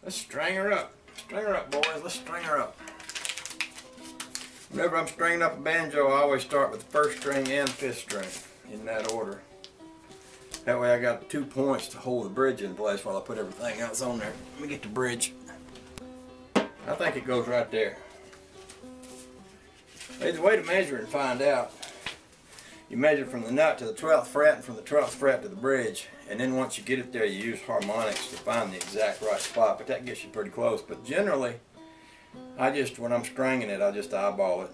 Let's string her up. String her up, boys. Let's string her up. Whenever I'm stringing up a banjo, I always start with the first string and fifth string in that order. That way I got 2 points to hold the bridge in place while I put everything else on there. Let me get the bridge. I think it goes right there. There's a way to measure and find out. You measure from the nut to the 12th fret and from the 12th fret to the bridge, and then once you get it there you use harmonics to find the exact right spot, but that gets you pretty close. But generally, when I'm stringing it, I just eyeball it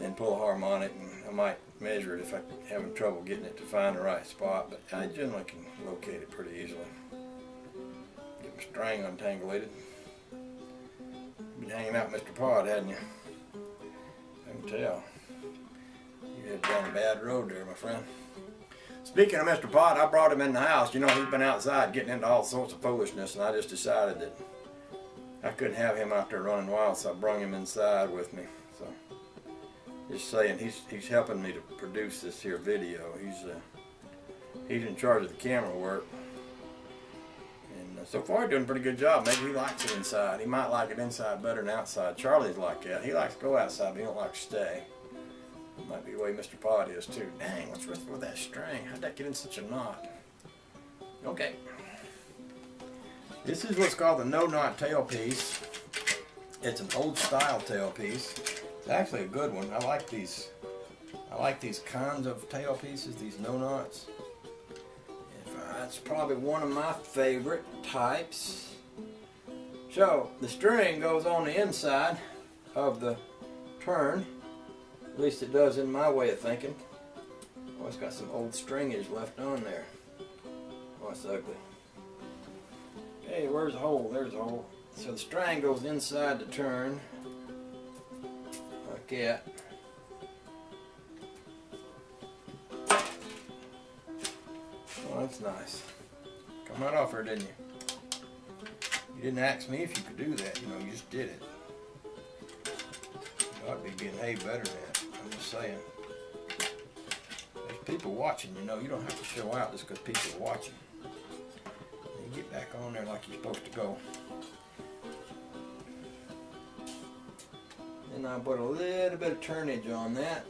and pull a harmonic, and I might measure it if I'm having trouble getting it to find the right spot, but I generally can locate it pretty easily. Get my string untangulated. Been hanging out with Mr. Pod, hadn't you? I can tell. You had down a bad road there, my friend. Speaking of Mr. Pod, I brought him in the house. You know, he's been outside getting into all sorts of foolishness, and I just decided that I couldn't have him out there running wild, so I brought him inside with me. So, just saying, he's helping me to produce this here video. He's in charge of the camera work, and so far he's doing a pretty good job. Maybe he likes it inside. He might like it inside better than outside. Charlie's like that. He likes to go outside, but he don't like to stay. Might be the way Mr. Pod is too. Dang, what's with that string? How'd that get in such a knot? Okay. This is what's called the no-knot tailpiece. It's an old style tailpiece. It's actually a good one. I like these kinds of tailpieces, these no-knots. That's probably one of my favorite types. So the string goes on the inside of the turn. At least it does in my way of thinking. Oh, it's got some old stringage left on there. Oh, it's ugly. Hey, where's the hole? There's a hole. So the string goes inside the turn, like that. Oh, that's nice. Come right off her, didn't you? You didn't ask me if you could do that. You know, you just did it. You ought to be getting hay better than that. I'm just saying. There's people watching, you know. You don't have to show out just because people are watching. You get back on there like you're supposed to go. Then I put a little bit of turnage on that,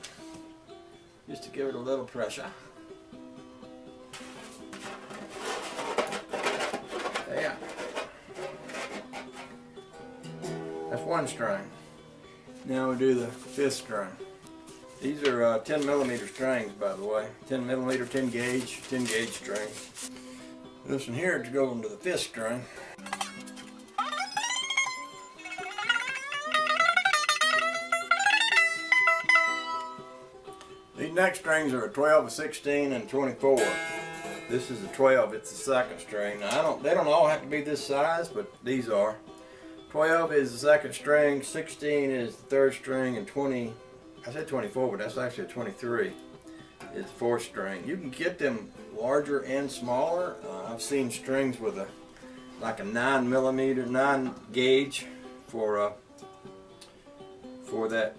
just to give it a little pressure. Yeah. That's one string. Now we do the fifth string. These are 10 millimeter strings, by the way. 10 millimeter, 10 gauge string. This one here to go into the fifth string. These next strings are a 12, a 16, and 24. This is a 12, it's the second string. Now they don't all have to be this size, but these are. 12 is the second string, 16 is the third string, and 20, I said 24, but that's actually a 23, is the fourth string. You can get them larger and smaller. I've seen strings with like a 9 millimeter, 9 gauge for that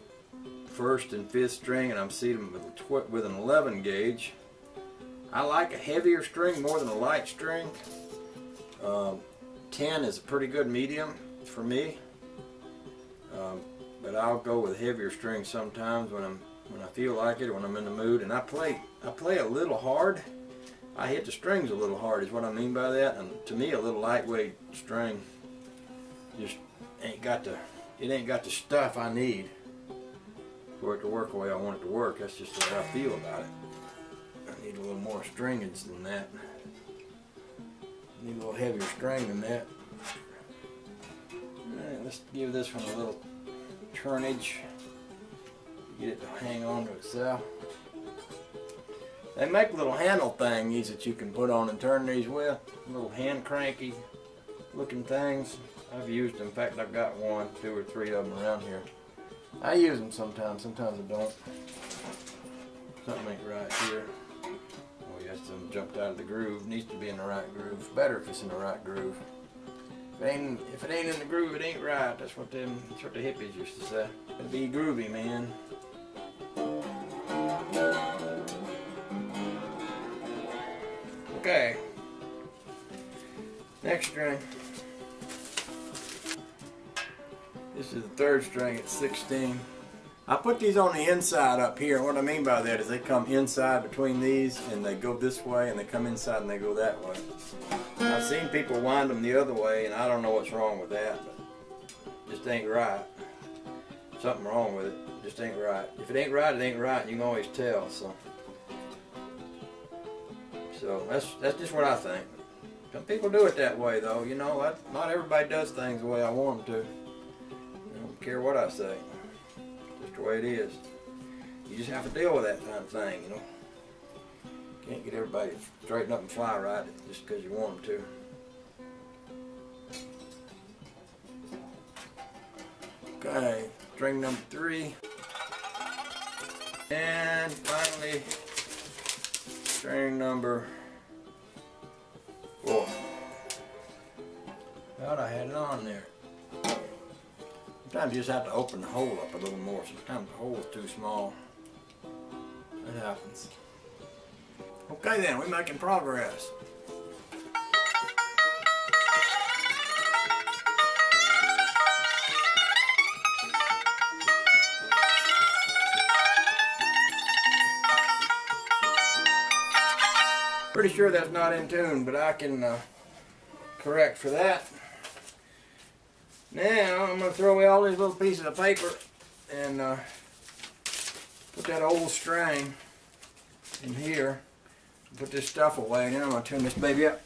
first and fifth string, and I'm seeing them with an 11 gauge. I like a heavier string more than a light string. 10 is a pretty good medium for me, but I'll go with heavier strings sometimes when I feel like it, or when I'm in the mood. And I play a little hard. I hit the strings a little hard is what I mean by that. And to me, a little lightweight string just ain't got the stuff I need for it to work the way I want it to work. That's just the way I feel about it. I need a little more stringage than that. I need a little heavier string than that. Alright, let's give this one a little turnage. Get it to hang on to itself. They make little handle thingies that you can put on and turn these with. Little hand cranky looking things. I've used them. In fact, I've got 1, 2, or 3 of them around here. I use them sometimes. Sometimes I don't. Something ain't right here. Oh yes, something jumped out of the groove. Needs to be in the right groove. Better if it's in the right groove. If it ain't in the groove, it ain't right. That's what the hippies used to say. It'll be groovy, man. Okay. Next string. This is the third string at 16. I put these on the inside up here. What I mean by that is they come inside between these and they go this way, and they come inside and they go that way. I've seen people wind them the other way, and I don't know what's wrong with that, but it just ain't right. Something wrong with it. Just ain't right. If it ain't right, it ain't right, and you can always tell. So that's just what I think. Some people do it that way, though. You know, not everybody does things the way I want them to. I don't care what I say. Just the way it is. You just have to deal with that kind of thing, you know. Can't get everybody to straighten up and fly right just because you want them to. Okay, string number 3. And finally, string number 4. Thought I had it on there. Sometimes you just have to open the hole up a little more. Sometimes the hole is too small. That happens. Okay then, we're making progress. Pretty sure that's not in tune, but I can correct for that. Now I'm going to throw away all these little pieces of paper and put that old string in here. Put this stuff away, and then I'm going to tune this baby up.